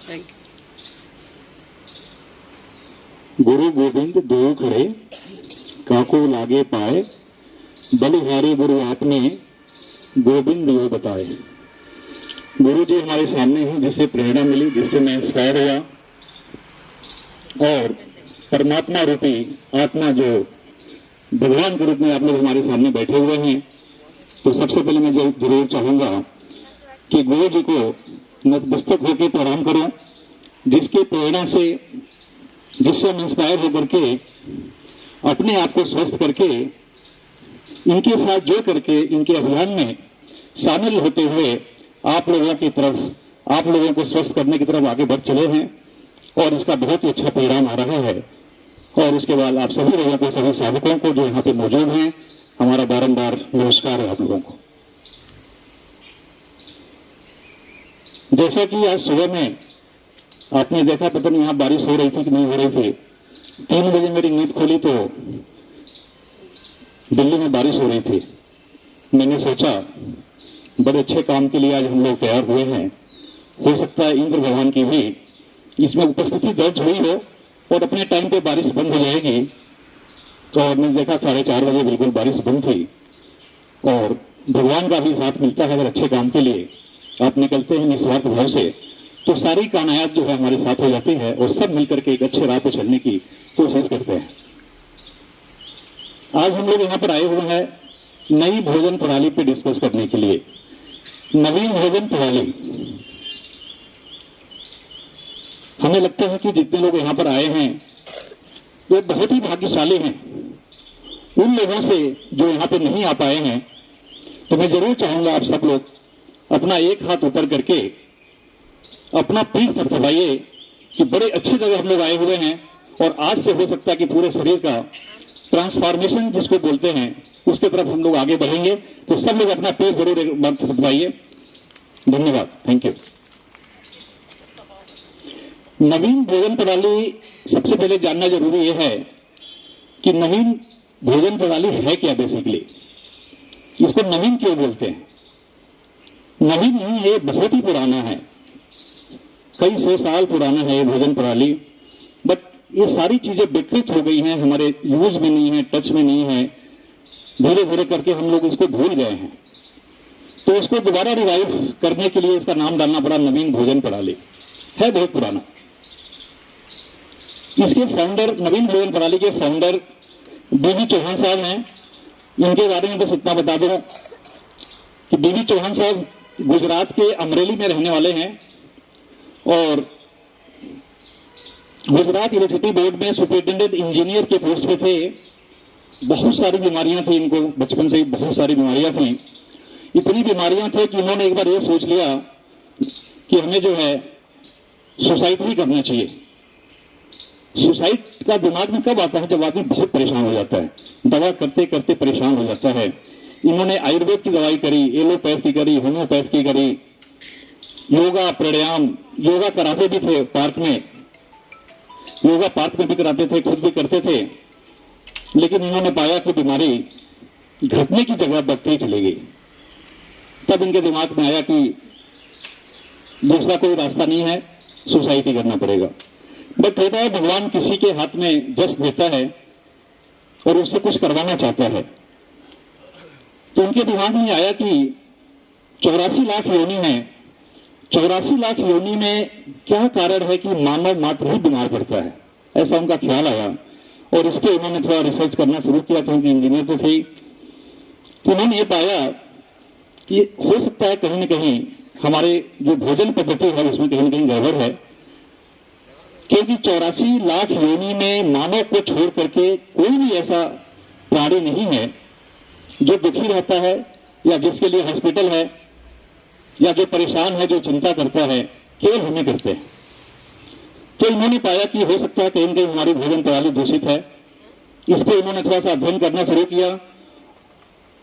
Thank गुरु गोविंद दो खड़े काको लागे पाए, बलिहारी गुरु आपने गोविंद यो बताए। गुरु जी हमारे सामने हैं, जिससे प्रेरणा मिली, जिससे मैं इंस्पायर हुआ, और परमात्मा रूपी आत्मा जो भगवान के रूप में आप लोग हमारे सामने बैठे हुए हैं, तो सबसे पहले मैं जरूर चाहूंगा कि गुरु जी को नतमस्तक होकर प्रणाम करूं, जिसकी प्रेरणा से, जिससे हम इंस्पायर होकर के अपने आप को स्वस्थ करके इनके साथ जुड़ करके इनके अभियान में शामिल होते हुए आप लोगों की तरफ, आप लोगों को स्वस्थ करने की तरफ आगे बढ़ चले हैं, और इसका बहुत ही अच्छा परिणाम आ रहा है। और उसके बाद आप सभी लोगों को, सभी साधकों को जो यहाँ पे मौजूद हैं, हमारा बारंबार नमस्कार है आप लोगों को। जैसा कि आज सुबह में आपने देखा, पता नहीं यहाँ बारिश हो रही थी कि नहीं हो रही थी, 3 बजे मेरी नींद खोली तो दिल्ली में बारिश हो रही थी। मैंने सोचा बड़े अच्छे काम के लिए आज हम लोग तैयार हुए हैं, हो सकता है इंद्र भगवान की भी इसमें उपस्थिति दर्ज हुई हो और अपने टाइम पे बारिश बंद हो जाएगी। तो मैंने देखा 4:30 बजे बिल्कुल बारिश बंद थी, और भगवान का भी साथ मिलता है। अगर अच्छे काम के लिए आप निकलते हैं निस्वार्थ भाव से, तो सारी कानायात जो है हमारे साथ हो जाती है, और सब मिलकर के एक अच्छे राह पर चलने की कोशिश करते हैं। आज हम लोग यहाँ पर आए हुए हैं नई भोजन प्रणाली पे डिस्कस करने के लिए। नवीन भोजन प्रणाली, हमें लगता है कि जितने लोग यहाँ पर आए हैं वे बहुत ही भाग्यशाली हैं। उन लोगों से जो यहाँ पे नहीं आ पाए हैं, तो मैं जरूर चाहूंगा आप सब लोग अपना एक हाथ ऊपर करके अपना पीठ थपथपाइए कि बड़े अच्छी जगह हम लोग आए हुए हैं, और आज से हो सकता है कि पूरे शरीर का ट्रांसफॉर्मेशन जिसको बोलते हैं उसके तरफ हम लोग आगे बढ़ेंगे। तो सब लोग अपना पीठ जरूर एक बार थपथपाइए। धन्यवाद, थैंक यू। नवीन भोजन प्रणाली, सबसे पहले जानना जरूरी यह है कि नवीन भोजन प्रणाली है क्या। बेसिकली इसको नवीन क्यों बोलते हैं? नवीन नहीं, ये बहुत ही पुराना है, कई 100 साल पुराना है ये भोजन प्रणाली। बट ये सारी चीजें विकृत हो गई हैं, हमारे यूज में नहीं है, टच में नहीं है, धीरे धीरे करके हम लोग इसको भूल गए हैं। तो इसको दोबारा रिवाइव करने के लिए इसका नाम डालना पड़ा नवीन भोजन प्रणाली। है बहुत पुराना। इसके फाउंडर, नवीन भोजन प्रणाली के फाउंडर बीबी चौहान साहब हैं। इनके बारे में बस इतना बता दूं कि बीबी चौहान साहब गुजरात के अमरेली में रहने वाले हैं, और गुजरात इलेक्ट्रिसिटी बोर्ड में सुपरिटेंडेंट इंजीनियर के पोस्ट पे थे। बहुत सारी बीमारियां थी इनको, बचपन से ही बहुत सारी बीमारियां थी। इतनी बीमारियां थी कि उन्होंने एक बार ये सोच लिया कि हमें जो है सुसाइड भी करना चाहिए। सुसाइड का दिमाग में कब आता है? जब आदमी बहुत परेशान हो जाता है, दवा करते करते परेशान हो जाता है। इन्होंने आयुर्वेद की दवाई करी, एलोपैथ की करी, होम्योपैथ की करी, योगा, प्राणायाम, योगा कराते भी थे पार्क में, योगा पार्क में भी कराते थे, खुद भी करते थे। लेकिन इन्होंने पाया कि बीमारी घटने की जगह बढ़ती चली गई। तब इनके दिमाग में आया कि दूसरा कोई रास्ता नहीं है, सुसाइड ही करना पड़ेगा। बट होता है भगवान किसी के हाथ में जस देता है और उससे कुछ करवाना चाहता है। तो उनके दिमाग में आया कि 84 लाख योनि है, 84 लाख योनि में क्या कारण है कि मानव मात्र ही बीमार पड़ता है। ऐसा उनका ख्याल आया, और इस पे उन्होंने थोड़ा रिसर्च करना शुरू किया, क्योंकि इंजीनियर तो थे। तो उन्होंने ये पाया कि हो सकता है कहीं ना कहीं हमारे जो भोजन पद्धति है उसमें कहीं ना कहीं गड़बड़ है, क्योंकि 84 लाख योनि में मानव को छोड़ करके कोई भी ऐसा प्राणी नहीं है जो दुखी रहता है, या जिसके लिए हॉस्पिटल है, या जो परेशान है, जो चिंता करता है, केवल हमें करते हैं। तो इन्होंने पाया कि हो सकता है कहीं ना कहीं हमारी भोजन प्रणाली दूषित है। इस पर इन्होंने थोड़ा सा अध्ययन करना शुरू किया,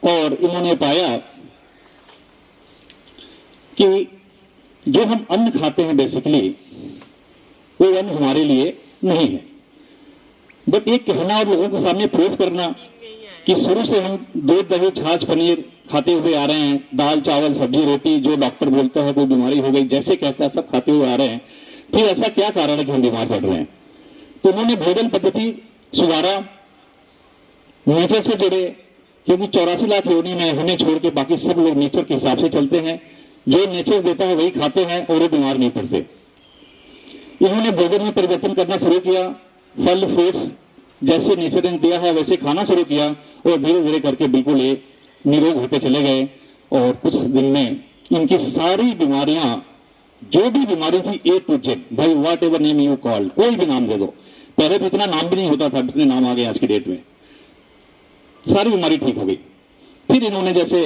और इन्होंने पाया कि जो हम अन्न खाते हैं बेसिकली वो अन्न हमारे लिए नहीं है। बट ये कहना और लोगों के सामने प्रूफ करना कि शुरू से हम दूध, दही, छाछ, पनीर खाते हुए आ रहे हैं, दाल, चावल, सब्जी, रोटी, जो डॉक्टर बोलता है कोई बीमारी हो गई जैसे कहता है सब खाते हुए आ रहे हैं, फिर ऐसा क्या कारण है कि हम बीमार पड़ रहे हैं? तो उन्होंने भोजन पद्धति सुधारा, नेचर से जुड़े, क्योंकि 84 लाख योनि में हमें छोड़ के बाकी सब लोग नेचर के हिसाब से चलते हैं, जो नेचर देता है वही खाते हैं और वो बीमार नहीं पड़ते। इन्होंने भोजन में परिवर्तन करना शुरू किया, फल फ्रूट्स जैसे नेचर ने दिया है वैसे खाना शुरू किया और धीरे धीरे करके बिल्कुल ये निरोग होते चले गए। और कुछ दिन में इनकी सारी बीमारियां, जो भी बीमारी थी A to Z, भाई what ever name you called, कोई भी नाम दे दो, पहले तो इतना नाम भी नहीं होता था, इतने नाम आ गए आज की डेट में, सारी बीमारी ठीक हो गई। फिर इन्होंने जैसे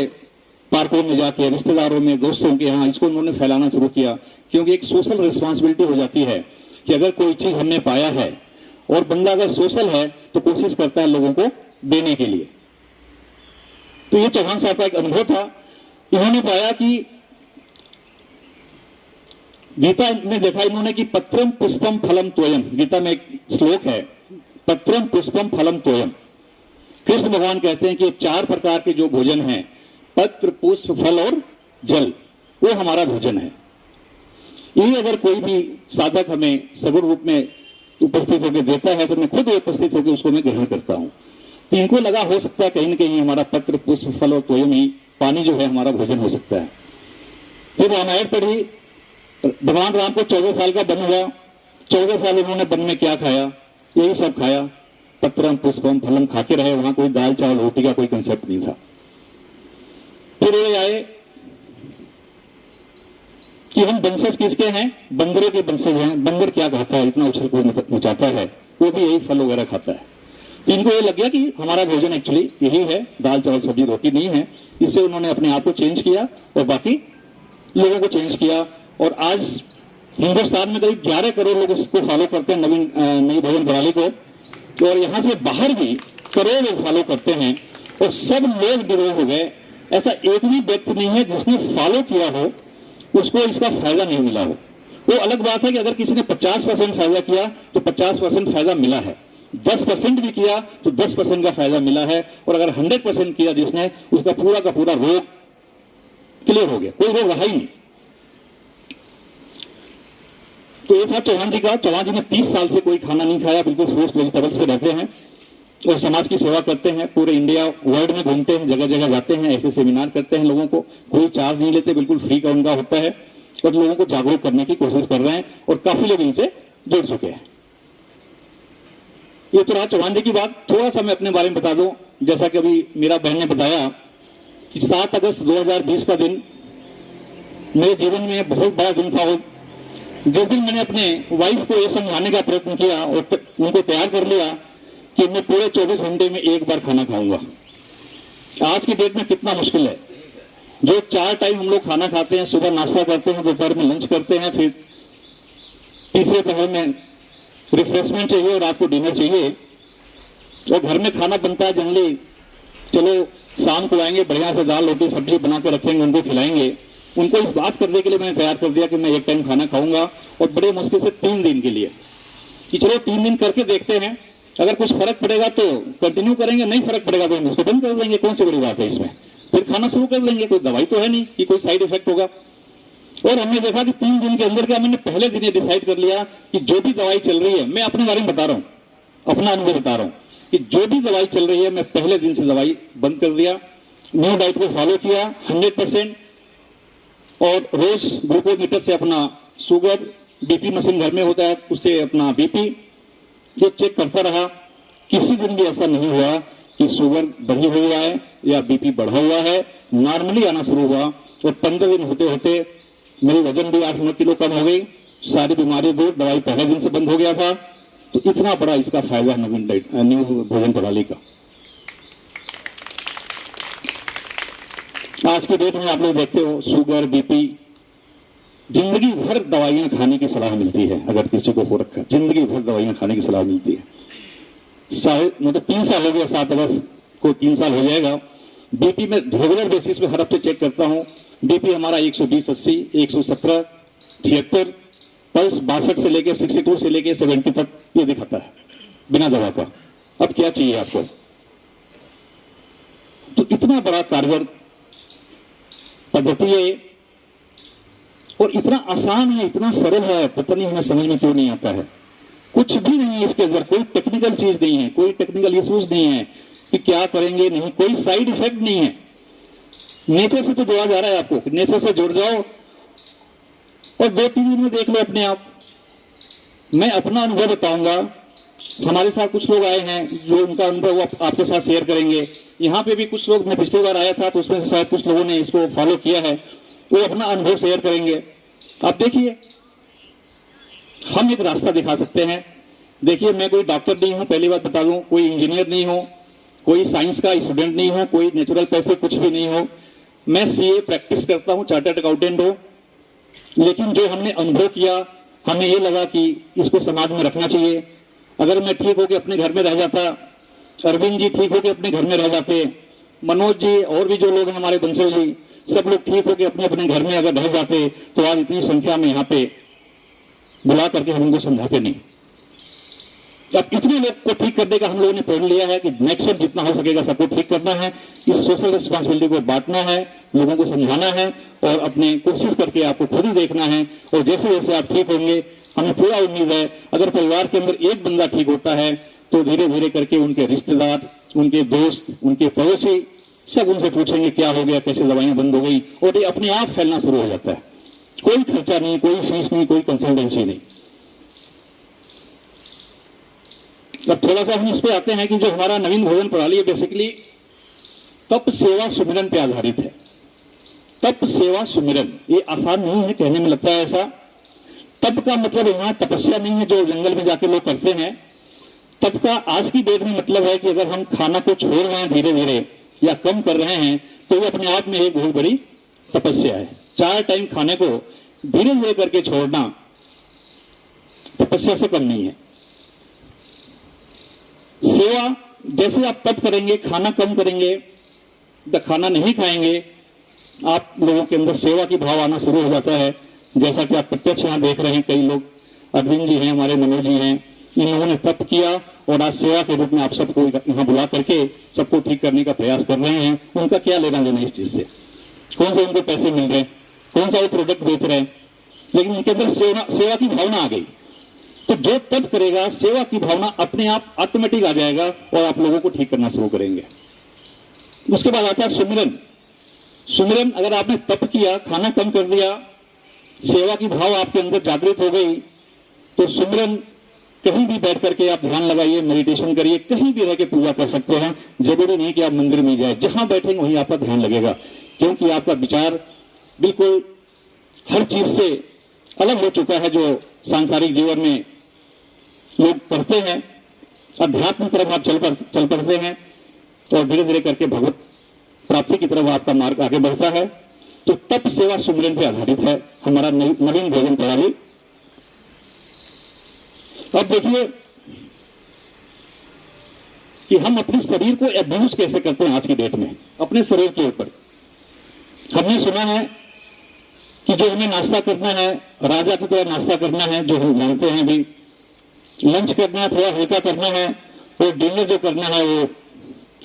पार्कों में जाके, रिश्तेदारों में, दोस्तों के यहाँ इसको उन्होंने फैलाना शुरू किया, क्योंकि एक सोशल रिस्पॉन्सिबिलिटी हो जाती है कि अगर कोई चीज हमने पाया है और बंदा अगर सोशल है तो कोशिश करता है लोगों को देने के लिए। तो ये चौहान साहब का एक अनुभव था। इन्होंने पाया कि गीता में देखा इन्होंने कि पत्रम पुष्पम फलम तोयम, गीता में एक श्लोक है, पत्रम पुष्पम फलम तोयम। कृष्ण भगवान कहते हैं कि 4 प्रकार के जो भोजन हैं, पत्र पुष्प फल और जल, वो हमारा भोजन है। ये अगर कोई भी साधक हमें सगुण रूप में उपस्थित होकर देता है तो मैं खुद उपस्थित होकर उसको मैं ग्रहण करता हूं। तो इनको लगा हो सकता है कहीं ना कहीं हमारा पत्र पुष्प फल और तोयम ही, पानी जो है हमारा भोजन हो सकता है। फिर रामायण पढ़ी, भगवान राम को 14 साल का वन हुआ, 14 साल उन्होंने वन में क्या खाया? यही सब खाया, पत्रम पुष्पम फलम खाते रहे, वहां कोई दाल चावल रोटी का कोई कंसेप्ट नहीं था। फिर ये आए कि हम वंशज किसके हैं? बंदरों के वंशज हैं। बंदर क्या खाता है, इतना उछल कूद मचाता है, वो भी यही फल वगैरह खाता है। तो इनको ये लग गया कि हमारा भोजन एक्चुअली यही है, दाल चावल सब्जी रोटी नहीं है। इससे उन्होंने अपने आप को चेंज किया और बाकी लोगों को चेंज किया। और आज हिंदुस्तान में करीब 11 करोड़ लोग इसको फॉलो करते हैं, नई भोजन प्रणाली को। और यहां से बाहर भी करोड़ लोग फॉलो करते हैं और सब लोग निरोग हो गए। ऐसा एक भी व्यक्ति नहीं है जिसने फॉलो किया हो उसको इसका फायदा नहीं मिला हो। वो अलग बात है कि अगर किसी ने 50% फायदा किया तो 50% फायदा मिला है, 10% भी किया तो 10% का फायदा मिला है, और अगर 100% किया जिसने, उसका पूरा का पूरा रोग क्लियर हो गया, कोई रोग रहा ही नहीं। तो ये था चौहान जी का। चौहान जी ने 30 साल से कोई खाना नहीं खाया, बिल्कुल फ्रूट्स वेजिटेबल्स पे रहते हैं और समाज की सेवा करते हैं। पूरे इंडिया वर्ल्ड में घूमते हैं, जगह जगह जाते हैं, ऐसे सेमिनार करते हैं, लोगों को कोई चार्ज नहीं लेते, बिल्कुल फ्री का उनका होता है, और लोगों को जागरूक करने की कोशिश कर रहे हैं और काफी लोग इनसे जुड़ चुके हैं। ये तो रहा चौहान जी की बात। थोड़ा सा मैं अपने बारे में बता दूं, जैसा कि अभी मेरा बहन ने बताया कि 7 अगस्त 2020 का दिन मेरे जीवन में बहुत बड़ा दिन था। जिस दिन मैंने अपने वाइफ को यह समझाने का प्रयत्न किया और उनको तैयार कर लिया कि मैं पूरे 24 घंटे में एक बार खाना खाऊंगा। आज की डेट में कितना मुश्किल है, जो 4 टाइम हम लोग खाना खाते हैं, सुबह नाश्ता करते हैं, दोपहर में लंच करते हैं, फिर तीसरे पहर में रिफ्रेशमेंट चाहिए और रात को डिनर चाहिए, और घर में खाना बनता है जनरली, चलो शाम को आएंगे, बढ़िया से दाल रोटी सब्जी बना के रखेंगे, उनको खिलाएंगे। उनको इस बात करने के लिए मैंने तैयार कर दिया कि मैं एक टाइम खाना खाऊंगा, और बड़े मुश्किल से 3 दिन के लिए, कि चलो 3 दिन करके देखते हैं, अगर कुछ फर्क पड़ेगा तो कंटिन्यू करेंगे, नहीं फर्क पड़ेगा तो हम उसको बंद कर देंगे। कौन सी बड़ी बात है इसमें, फिर खाना शुरू कर देंगे, कोई दवाई तो है नहीं कि कोई साइड इफेक्ट होगा। और हमने देखा कि 3 दिन के अंदर क्या, मैंने पहले दिन ये डिसाइड कर लिया कि जो भी दवाई चल रही है, मैं अपने बारे में बता रहा हूं, अपना अनुभव बता रहा हूं, कि जो भी दवाई चल रही है मैं पहले दिन से दवाई बंद कर दिया, न्यू डाइट को फॉलो किया 100%, और रोज ग्लूकोमीटर से अपना शुगर, बीपी मशीन घर में होता है, उससे अपना बीपी ये चेक करता रहा। किसी दिन भी ऐसा नहीं हुआ कि शुगर बढ़ी हुआ है या बीपी बढ़ा हुआ है, नॉर्मली आना शुरू हुआ। और 15 दिन होते होते मेरी वजन भी 8-9 किलो कम हो गई, सारी बीमारी दूर, दवाई पहले दिन से बंद हो गया था। तो इतना बड़ा इसका फायदा है न्यू भोजन प्रणाली का। आज के डेट में आप लोग देखते हो शुगर बीपी, जिंदगी भर दवाइयां खाने की सलाह मिलती है। अगर किसी को हो रखा, जिंदगी भर दवाइयां खाने की सलाह मिलती है। मतलब 3 साल हो गया, 7 अगस्त को 3 साल हो जाएगा। बीपी में रेगुलर बेसिस पे हर हफ्ते चेक करता हूं, बीपी हमारा 120/80, 117/76, पल्स 62 से लेके 62 से लेके 70 तक ये दिखाता है बिना दवा का। अब क्या चाहिए आपको? तो इतना बड़ा कारगर पद्धति है। और इतना आसान है, इतना सरल है, पता नहीं हमें समझ में क्यों नहीं आता है। कुछ भी नहीं है इसके अंदर, कोई टेक्निकल चीज नहीं है, कोई टेक्निकल इश्यूज नहीं है कि क्या करेंगे, नहीं, कोई साइड इफेक्ट नहीं है। नेचर से तो जोड़ा जा रहा है आपको, नेचर से जुड़ जाओ और 2-3 दिन में देख लो अपने आप। मैं अपना अनुभव बताऊंगा, हमारे साथ कुछ लोग आए हैं जो उनका अनुभव वो आपके साथ शेयर करेंगे। यहाँ पे भी कुछ लोग, मैं पिछली बार आया था तो उसमें से शायद कुछ लोगों ने इसको फॉलो किया है, वो अपना अनुभव शेयर करेंगे। आप देखिए, हम एक रास्ता दिखा सकते हैं। देखिए, मैं कोई डॉक्टर नहीं हूं, पहली बात बता दूं, कोई इंजीनियर नहीं हूं, कोई साइंस का स्टूडेंट नहीं हूं, कोई नेचुरल पैसे कुछ भी नहीं हो। मैं सीए प्रैक्टिस करता हूं, चार्टर्ड अकाउंटेंट हूं, लेकिन जो हमने अनुभव किया, हमें ये लगा कि इसको समाज में रखना चाहिए। अगर मैं ठीक होकर अपने घर में रह जाता, अरविंद जी ठीक होकर अपने घर में रह जाते, मनोज जी और भी जो लोग हैं हमारे बंसल जी, सब लोग ठीक होकर अपने अपने घर में अगर रह जाते तो आज इतनी संख्या में यहाँ पे बुला करके हम उनको समझाते नहीं। अब इतने लोग को ठीक करने का हम लोगों ने प्रण लिया है कि नेक्स्ट टाइम जितना हो सकेगा सबको ठीक करना है, इस सोशल रिस्पॉन्सिबिलिटी को बांटना है, लोगों को समझाना है और अपने कोशिश करके आपको खुद ही देखना है। और जैसे जैसे आप ठीक होंगे, हमें पूरा उम्मीद है अगर परिवार के अंदर एक बंदा ठीक होता है तो धीरे धीरे करके उनके रिश्तेदार, उनके दोस्त, उनके पड़ोसी सब उनसे पूछेंगे क्या हो गया, कैसे दवाइयां बंद हो गई, और ये अपने आप फैलना शुरू हो जाता है। कोई खर्चा नहीं, कोई फीस नहीं, कोई कंसल्टेंसी नहीं। अब थोड़ा सा हम इस पे आते हैं कि जो हमारा नवीन भोजन प्रणाली है बेसिकली तप सेवा सुमिरन पे आधारित है। तप सेवा सुमिरन, ये आसान नहीं है, कहने में लगता है ऐसा। तप का मतलब यहाँ तपस्या नहीं है जो जंगल में जाके लोग करते हैं। तप का आज की डेट में मतलब है कि अगर हम खाना को छोड़ रहे हैं धीरे धीरे या कम कर रहे हैं तो वो अपने आप में एक बहुत बड़ी तपस्या है। 4 टाइम खाने को धीरे धीरे करके छोड़ना तपस्या से कम नहीं है। सेवा, जैसे आप तप करेंगे, खाना कम करेंगे, खाना नहीं खाएंगे, आप लोगों के अंदर सेवा की भाव आना शुरू हो जाता है। जैसा कि आप प्रत्यक्ष यहाँ देख रहे हैं, कई लोग, अरविंद जी हैं, हमारे मनोज जी हैं, इन लोगों ने तप किया और आज सेवा के रूप में आप सबको यहाँ बुला करके सबको ठीक करने का प्रयास कर रहे हैं। उनका क्या लेना देना इस चीज से, कौन से उनको पैसे मिल रहे हैं, कौन सा वो प्रोडक्ट बेच रहे हैं, लेकिन उनके अंदर सेवा की भावना आ गई। तो जो तप करेगा, सेवा की भावना अपने आप ऑटोमेटिक आ जाएगा और आप लोगों को ठीक करना शुरू करेंगे। उसके बाद आता है सुमिरन। सुमिरन, अगर आपने तप किया, खाना कम कर दिया, सेवा की भाव आपके अंदर जागृत हो गई, तो सुमिरन कहीं भी बैठ करके आप ध्यान लगाइए, मेडिटेशन करिए, कहीं भी रह के पूजा कर सकते हैं। जरूरी नहीं कि आप मंदिर में जाए, जहां बैठेंगे वहीं आपका ध्यान लगेगा, क्योंकि आपका विचार बिल्कुल हर चीज से अलग हो चुका है जो सांसारिक जीवन में लोग करते हैं। अध्यात्म की तरफ आप चल पड़ते हैं और धीरे धीरे करके भगवत प्राप्ति की तरफ आपका मार्ग आगे बढ़ता है। तो तप सेवा सुमिरन पे आधारित है हमारा नवीन भोजन प्रणाली। अब देखिए कि हम अपने शरीर को एब्यूज कैसे करते हैं आज की डेट में, अपने शरीर के ऊपर। हमने सुना है कि जो हमें नाश्ता करना है, राजा की तरह नाश्ता करना है, जो हम जानते हैं भी, लंच करना है, थोड़ा हल्का करना है, और डिनर जो करना है वो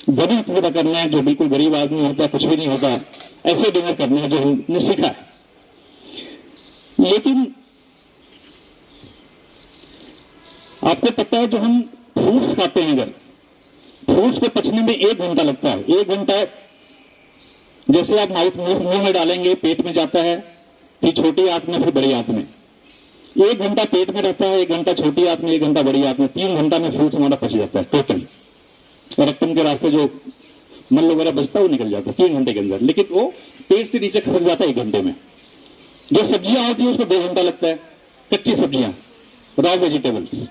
गरीब की तरह करना है, जो बिल्कुल गरीब आदमी होता है, कुछ भी नहीं होता, ऐसे डिनर करना है जो हमने सीखा है। लेकिन आपको पता है, जो हम फ्रूट्स खाते हैं, अगर फ्रूट्स को पचने में 1 घंटा लगता है, 1 घंटा जैसे आप मुंह में डालेंगे, पेट में जाता है, फिर छोटी आंत में, फिर बड़ी आंत में। 1 घंटा पेट में रहता है, 1 घंटा छोटी आंत में, 1 घंटा बड़ी आंत में, 3 घंटा में फ्रूट हमारा पच जाता है टोटल। रक्तम के रास्ते जो मल वगैरह बचता है वो निकल जाता है 3 घंटे के अंदर, लेकिन वो पेट से नीचे खसक जाता है 1 घंटे में। जो सब्जियां होती है उसको 2 घंटा लगता है, कच्ची सब्जियां, रॉ वेजिटेबल्स,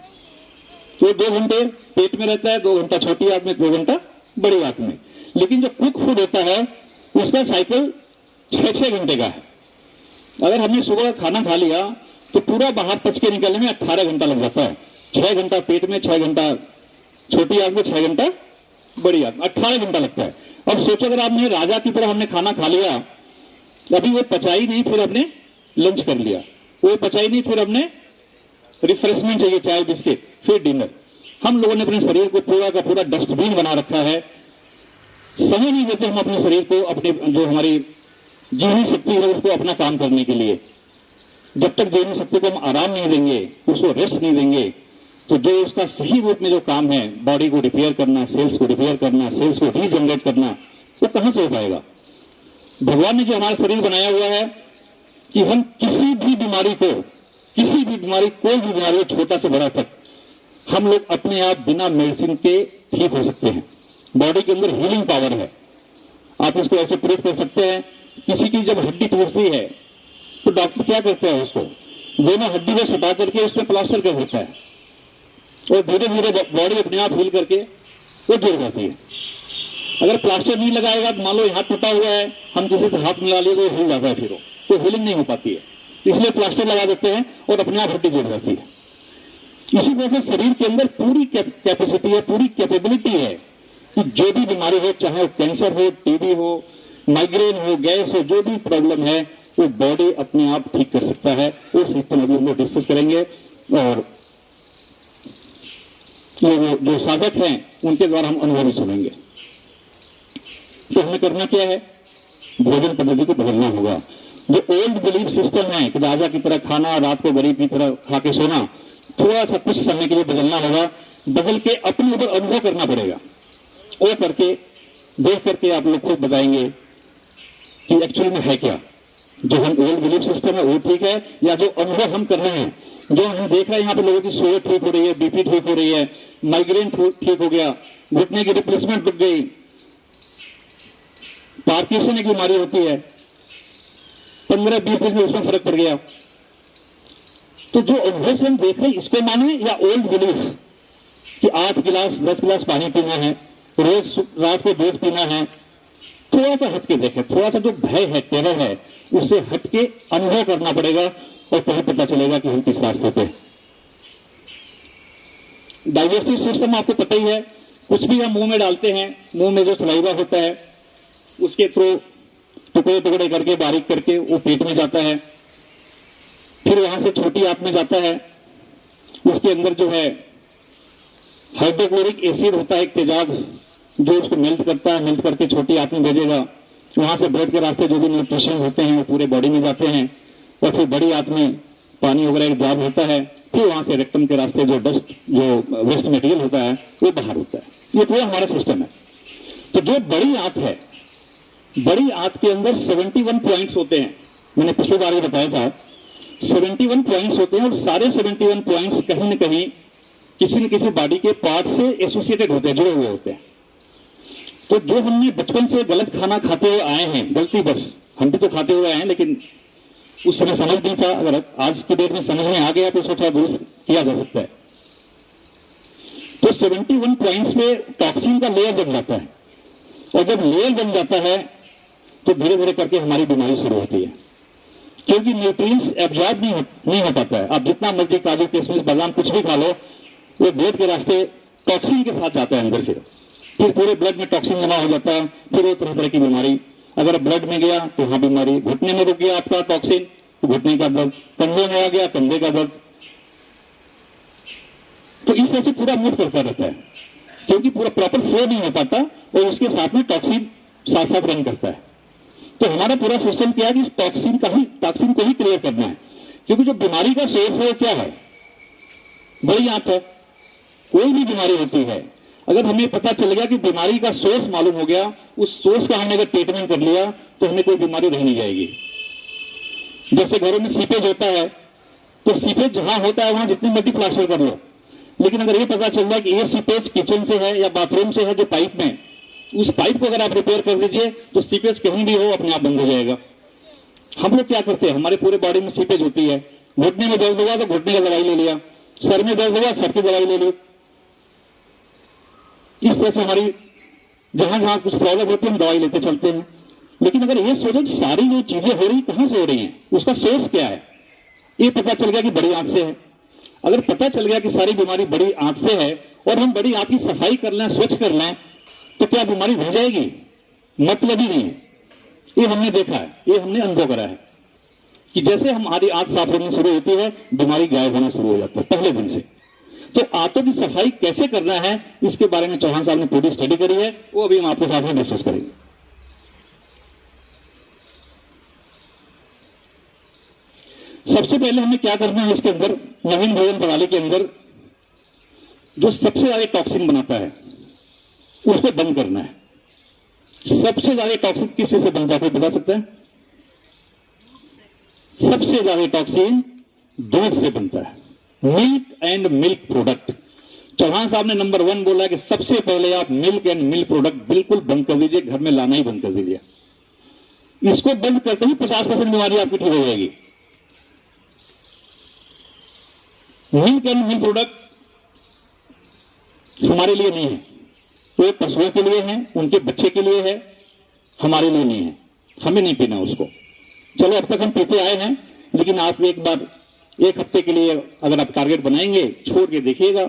तो 2 घंटे पेट में रहता है, 2 घंटा छोटी आंत में, 2 घंटा बड़ी आंत में। लेकिन जो कुक फूड होता है उसका साइकिल 6-6 घंटे का है। अगर हमने सुबह खाना खा लिया तो पूरा बाहर पच के निकलने में 18 घंटा लग जाता है। 6 घंटा पेट में, 6 घंटा छोटी आंत में, 6 घंटा बड़ी आंत में, 18 घंटा लगता है। अब सोचो अगर आपने राजा की तरह हमने खाना खा लिया, अभी वो पचाई नहीं, फिर हमने लंच कर लिया, वो पचाई नहीं, फिर हमने रिफ्रेशमेंट चाहिए, चाय बिस्किट, फिर डिनर। हम लोगों ने अपने शरीर को पूरा का पूरा डस्टबिन बना रखा है। समय नहीं देते हम अपने शरीर को, अपने जो हमारी जीवनी शक्ति है उसको अपना काम करने के लिए। जब तक जीवन शक्ति को हम आराम नहीं देंगे, उसको रेस्ट नहीं देंगे, तो जो उसका सही रूप में जो काम है, बॉडी को रिपेयर करना, सेल्स को रिपेयर करना, सेल्स को रीजनरेट करना, वो कहां से हो पाएगा? भगवान ने जो हमारा शरीर बनाया हुआ है कि हम किसी भी बीमारी, कोई भी बीमारी, छोटा से बड़ा तक, हम लोग अपने आप बिना मेडिसिन के ठीक हो सकते हैं। बॉडी के अंदर हीलिंग पावर है। आप इसको ऐसे प्रूव कर सकते हैं, किसी की जब हड्डी टूटती है तो डॉक्टर क्या करते हैं, उसको दोनों हड्डी को सटा करके उसमें प्लास्टर कर देता है और धीरे धीरे बॉडी अपने आप हील करके वो जुड़ जाती है। अगर प्लास्टर नहीं लगाएगा तो मान लो हाथ टूटा हुआ है, हम किसी से हाथ मिला लिए तो हिल जाता है, फिर वो हीलिंग नहीं हो पाती है, इसलिए प्लास्टर लगा देते हैं और अपने आप हड्डी जुड़ जाती है। इसी तरह से शरीर के अंदर पूरी कैपेसिटी है, पूरी कैपेबिलिटी है कि जो भी बीमारी हो, चाहे वो कैंसर हो, टीबी हो, माइग्रेन हो, गैस हो, जो भी प्रॉब्लम है, वो बॉडी अपने आप ठीक कर सकता है। वो सिस्टम अभी हम लोग डिस्कस करेंगे और जो साधक हैं उनके द्वारा हम अनुभव सुनेंगे। तो हमें करना क्या है? भोजन पद्धति को बदलना होगा। जो ओल्ड बिलीफ सिस्टम है कि राजा की तरह खाना, रात को गरीब की तरह खा के सोना, थोड़ा सा कुछ समय के लिए बदलना होगा। बदल के अपने ऊपर अनुभव करना पड़ेगा। वो करके देख करके आप लोग खुद बताएंगे कि एक्चुअली में है क्या। जो हम ओल्ड बिलीफ सिस्टम है वो ठीक है, या जो अनुभव हम कर रहे हैं, जो हम देख रहे हैं यहाँ पे लोगों की शुगर ठीक हो रही है, बीपी ठीक हो रही है, माइग्रेन ठीक हो गया, घुटने की रिप्लेसमेंट रुक गई, पार्किंसन की बीमारी होती है, 15-20 दिन में उसमें फर्क पड़ गया। तो जो अनुभव से हम देख रहे हैं इसको माने, या ओल्ड बिलीफ कि 8 गिलास 10 गिलास पानी पीना है, रोज रात को दूध पीना है, थोड़ा सा हटके देखें। थोड़ा सा जो भय है, टेरर है, उससे हटके अनुभव करना पड़ेगा और तभी पता चलेगा कि हम किस रास्ते पे। डाइजेस्टिव सिस्टम आपको पता ही है, कुछ भी हम मुंह में डालते हैं, मुंह में जो सलाइवा होता है उसके थ्रू टुकड़े टुकड़े करके, बारीक करके वो पेट में जाता है, फिर वहां से छोटी आंत में जाता है। उसके अंदर जो है हाइड्रोक्लोरिक एसिड होता है, एक तेजाब, जो उसको मेल्ट करता है, मेल्ट करके छोटी आंत में भेजेगा। वहां से ब्लड के रास्ते जो भी न्यूट्रिशन होते हैं वो पूरे बॉडी में जाते हैं और फिर बड़ी आंत में पानी वगैरह एक ड्रॉप होता है, फिर वहां से रेक्टम के रास्ते जो डस्ट, जो वेस्ट मटेरियल होता है वो बाहर होता है। ये पूरा हमारा सिस्टम है। तो जो बड़ी आंत है, बड़ी आंत के अंदर 71 पॉइंट्स होते हैं। मैंने पिछली बार भी बताया था 71 पॉइंट्स होते हैं और सारे 71 पॉइंट्स कहीं ना कहीं किसी न किसी बॉडी के पार्ट से एसोसिएटेड होते हैं, जुड़े हुए होते हैं। तो जो हमने बचपन से गलत खाना खाते हुए आए हैं, गलती बस हम भी तो खाते हुए आए हैं, लेकिन उस समय समझ नहीं था। अगर आज की डेट में समझ में आ गया तो उसको थोड़ा दुरुस्त किया जा सकता है। तो 71 पॉइंट्स पे टॉक्सिन का लेयर जम जाता है और जब लेयर जम जाता है तो धीरे धीरे करके हमारी बीमारी शुरू होती है, क्योंकि न्यूट्रिएंट्स एब्जॉर्ब नहीं हो पाता है। आप जितना मर्जी काजू, किशमिश, बादाम कुछ भी खा लो, वो ब्लड के रास्ते टॉक्सिन के साथ जाता है अंदर, फिर पूरे ब्लड में टॉक्सिन जमा हो जाता है, फिर वो तरह तरह की बीमारी। अगर ब्लड में गया तो वहां बीमारी, घुटने में रुक गया आपका टॉक्सिन तो घुटने का दर्द, कंधे में आ गया कंधे का दर्द। तो इस तरह से पूरा मूव करता रहता है, क्योंकि पूरा प्रॉपर फ्लो नहीं हो पाता और उसके साथ में टॉक्सिन साथ साथ रन करता है। तो हमारा पूरा सिस्टम क्या है कि इस टॉक्सिन को ही क्लियर करना है, क्योंकि जो बीमारी का सोर्स है वो क्या है? बड़ी आंत है। कोई भी बीमारी होती है, अगर हमें पता चल गया कि बीमारी का सोर्स मालूम हो गया, उस सोर्स का हमने अगर ट्रीटमेंट कर लिया तो हमें कोई बीमारी रह नहीं जाएगी। जैसे घरों में सीपेज होता है, तो सीपेज जहां होता है वहां जितनी मर्जी प्लास्टर कर लो, लेकिन अगर ये पता चल जाए कि ये सीपेज किचन से है या बाथरूम से है, जो पाइप में, उस पाइप को अगर आप रिपेयर कर दीजिए तो सीपेज कहीं भी हो अपने आप बंद हो जाएगा। हम लोग क्या करते हैं, हमारे पूरे बॉडी में सीपेज होती है। घुटने में दर्द हुआ तो घुटने का दवाई ले लिया, सर में दर्द हुआ सर की दवाई ले ली। इस तरह से हमारी जहां जहां कुछ प्रॉब्लम होती है हम दवाई लेते चलते हैं। लेकिन अगर ये सोचो कि सारी जो चीजें हो रही कहां से हो रही हैं, उसका सोर्स क्या है, ये पता चल गया कि बड़ी आंत से है। अगर पता चल गया कि सारी बीमारी बड़ी आंत से है और हम बड़ी आंत की सफाई कर लें, स्वच्छ कर लें, तो क्या बीमारी रह जाएगी? मतलब ही नहीं है। ये हमने देखा है, ये हमने अनुभव करा है कि जैसे हमारी आंत साफ होनी शुरू होती है, बीमारी गायब होना शुरू हो जाता है पहले दिन से। तो आंतों की सफाई कैसे करना है, इसके बारे में चौहान साहब ने पूरी स्टडी करी है, वो अभी हम आपके साथ में डिस्कस करेंगे। सबसे पहले हमें क्या करना है इसके अंदर, नवीन भोजन प्रणाली के अंदर जो सबसे ज्यादा टॉक्सिन बनाता है उसको बंद करना है। सबसे ज्यादा टॉक्सिन किससे से बनता है, कोई बता सकता है? सबसे ज्यादा टॉक्सिन दूध से बनता है, milk and milk product. Chauhan साहब ने नंबर 1 बोला कि सबसे पहले आप मिल्क एंड मिल्क प्रोडक्ट बिल्कुल बंद कर दीजिए, घर में लाना ही बंद कर दीजिए। इसको बंद करते ही 50% बीमारी आपकी ठीक हो जाएगी। मिल्क एंड मिल्क प्रोडक्ट हमारे लिए नहीं है, तो ये पशुओं के लिए है, उनके बच्चे के लिए है, हमारे लिए नहीं है, हमें नहीं पीना उसको। चलो अब तक हम पीते आए हैं, लेकिन आप एक बार 1 हफ्ते के लिए अगर आप टारगेट बनाएंगे, छोड़ के देखिएगा,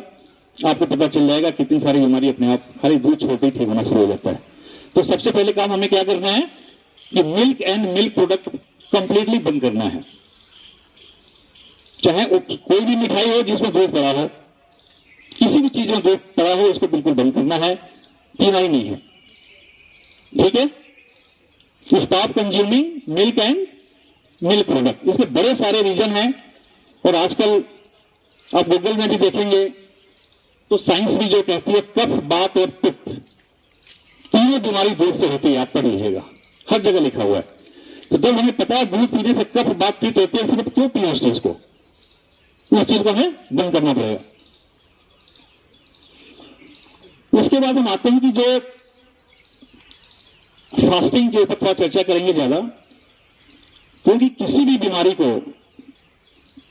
आपको पता चल जाएगा कितनी सारी बीमारी अपने आप खाली दूध छोड़ते ही ठीक होना शुरू हो जाता है। तो सबसे पहले काम हमें क्या करना है कि milk and milk product completely बंद करना है। चाहे कोई भी मिठाई हो जिसमें दूध पड़ा हो, किसी भी चीज में दूध पड़ा हो, उसको बिल्कुल बंद करना है, पीना ही नहीं है। ठीक है? Stop consuming milk and milk product. इसके बड़े सारे रीजन हैं, और आजकल आप गूगल में भी देखेंगे तो साइंस भी जो कहती है कफ, बात और पित्त, तीनों बीमारी दूध से होती है, आप पढ़ लीजिएगा, हर जगह लिखा हुआ है। तो जब हमें पता है दूध पीने से कफ, बात, पित्त होती है, फिर क्यों पिए उस चीज को? उस चीज को हमें बंद करना पड़ेगा। उसके बाद हम आते हैं कि जो फास्टिंग के ऊपर थोड़ा चर्चा करेंगे ज्यादा, क्योंकि किसी भी बीमारी को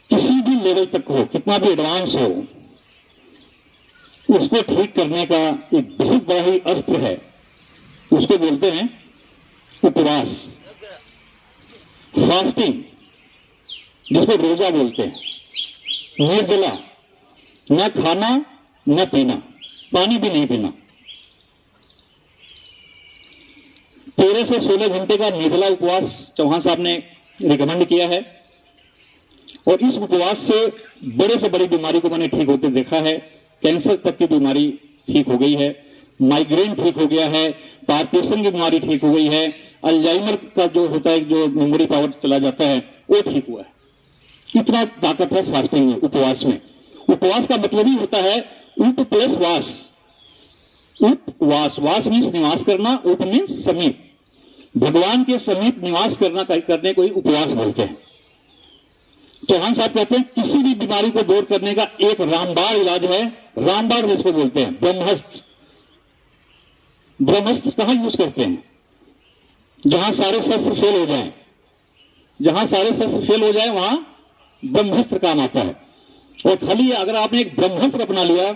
किसी भी लेवल तक हो, कितना भी एडवांस हो, उसको ठीक करने का एक बहुत बड़ा ही अस्त्र है, उसको बोलते हैं उपवास, फास्टिंग, जिसको रोजा बोलते हैं। निर्जला, न खाना न पीना, पानी भी नहीं पीना। 13 से 16 घंटे का निर्जला उपवास चौहान साहब ने रिकमेंड किया है, और इस उपवास से बड़े से बड़ी बीमारी को मैंने ठीक होते देखा है। कैंसर तक की बीमारी ठीक हो गई है, माइग्रेन ठीक हो गया है, पार्किंसन की बीमारी ठीक हो गई है, अल्जाइमर का जो होता है, जो मेमोरी पावर चला जाता है, वो ठीक हुआ है। इतना ताकत है फास्टिंग में, उपवास में। उपवास का मतलब ही होता है उप प्लस वास। उपवास, वास मीन्स निवास करना, उप मीन्स समीप, भगवान के समीप निवास करने को ही उपवास बोलते हैं। चौहान साहब कहते हैं किसी भी बीमारी को दूर करने का एक रामबाण इलाज है, रामबाण जिसको बोलते हैं, ब्रह्मास्त्र। ब्रह्मास्त्र कहां यूज करते हैं? जहां सारे शस्त्र फेल हो जाएं, जहां सारे शस्त्र फेल हो जाए वहां ब्रह्मास्त्र काम आता है। और खाली अगर आपने एक ब्रह्मास्त्र अपना लिया,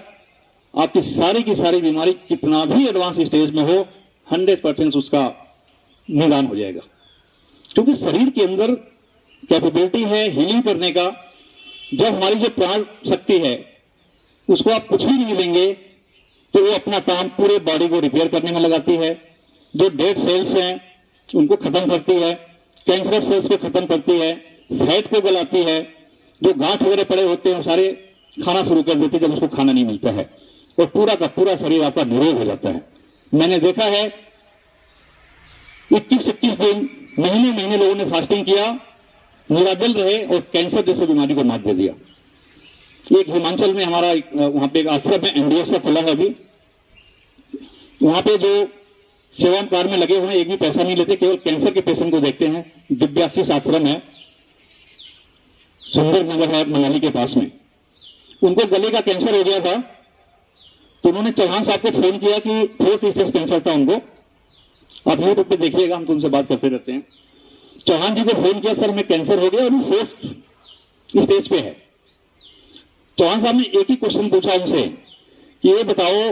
आपकी सारी की सारी बीमारी कितना भी एडवांस स्टेज में हो, 100% उसका निदान हो जाएगा। क्योंकि शरीर के अंदर कैपेबिलिटी है हीलिंग करने का। जब हमारी जो प्राण शक्ति है उसको आप कुछ भी नहीं देंगे तो वो अपना काम पूरे बॉडी को रिपेयर करने में लगाती है। जो डेड सेल्स हैं उनको खत्म करती है, कैंसरस सेल्स को खत्म करती है, फैट को गलाती है, जो गांठ वगैरह पड़े होते हैं सारे खाना शुरू कर देती है जब उसको खाना नहीं मिलता है, और पूरा का पूरा शरीर आपका निरोग हो जाता है। मैंने देखा है 21-21 दिन, महीने महीने लोगों ने फास्टिंग किया, निराजल रहे और कैंसर जैसे बीमारी को मात दे दिया। एक हिमाचल में हमारा वहां पे एक आश्रम है, एनडीएस का खुला है अभी, वहां पे जो सेवाकार में लगे हुए हैं, एक भी पैसा नहीं लेते, केवल कैंसर के पेशेंट को देखते हैं। दिव्याशीष आश्रम है, सुंदर नगर है मनाली के पास में। उनको गले का कैंसर हो गया था, तो उन्होंने चौहान साहब को फोन किया कि 4th स्टेज कैंसर था उनको। आप यूट्यूब पे देखिएगा, हम तुमसे बात करते रहते हैं। चौहान जी को फोन किया, सर मैं कैंसर हो गया और वो 4th स्टेज पे है। चौहान साहब ने एक ही क्वेश्चन पूछा उनसे कि ये बताओ,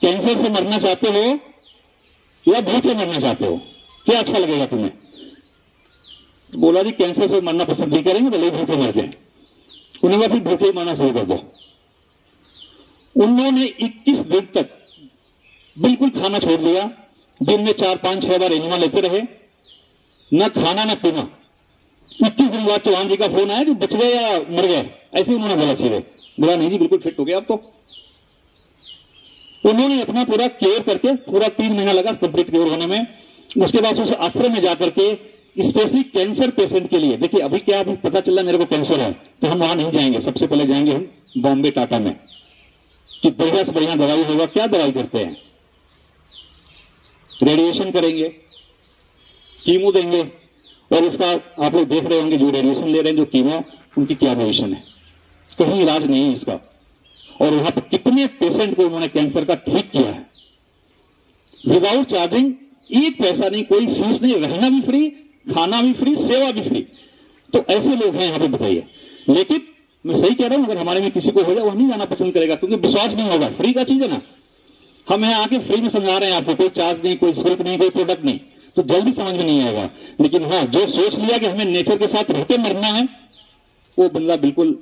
कैंसर से मरना चाहते हो या भूखे मरना चाहते हो, क्या अच्छा लगेगा तुम्हें? तो बोला जी कैंसर से मरना पसंद नहीं करेंगे, भले भूखे मर जाए। उन्होंने फिर भूखे मरना शुरू कर दो। उन्होंने 21 दिन तक बिल्कुल खाना छोड़ दिया, दिन में 4-5-6 बार एनिमा लेते रहे, न खाना न पीना। 21 दिन बाद चौहान जी का फोन आया कि बच गए या मर गए, ऐसे ही उन्होंने बोला सीधे। बोला नहीं जी बिल्कुल फिट हो गया अब तो। उन्होंने अपना पूरा केयर करके, पूरा 3 महीना लगा कंप्लीट केयर होने में। उसके बाद उस आश्रम में जाकर के स्पेशली कैंसर पेशेंट के लिए। देखिए अभी क्या, अभी पता चला मेरे को कैंसर है, तो हम वहां नहीं जाएंगे, सबसे पहले जाएंगे हम बॉम्बे टाटा में कि बढ़िया से बढ़िया दवाई होगा। क्या दवाई करते हैं? रेडिएशन करेंगे, कीमो देंगे, और इसका आप लोग देख रहे होंगे जो रेडिएशन ले रहे हैं, जो कीमो, उनकी क्या पोजीशन है, कहीं इलाज नहीं है इसका। और वहां पर कितने पेशेंट को उन्होंने कैंसर का ठीक किया है विदाउट चार्जिंग, एक पैसा नहीं, कोई फीस नहीं, रहना भी फ्री, खाना भी फ्री, सेवा भी फ्री। तो ऐसे लोग हैं यहाँ पे, बताइए। लेकिन मैं सही कह रहा हूं, अगर हमारे में किसी को हो जाए वो नहीं जाना पसंद करेगा, क्योंकि विश्वास नहीं होगा। फ्री का चीज है ना, हम यहाँ आके फ्री में समझा रहे हैं आपको, कोई चार्ज नहीं, कोई शुल्क नहीं, कोई प्रोडक्ट नहीं, तो जल्दी समझ में नहीं आएगा। लेकिन हाँ, जो सोच लिया कि हमें नेचर के साथ रहते मरना है, वो बंदा बिल्कुल,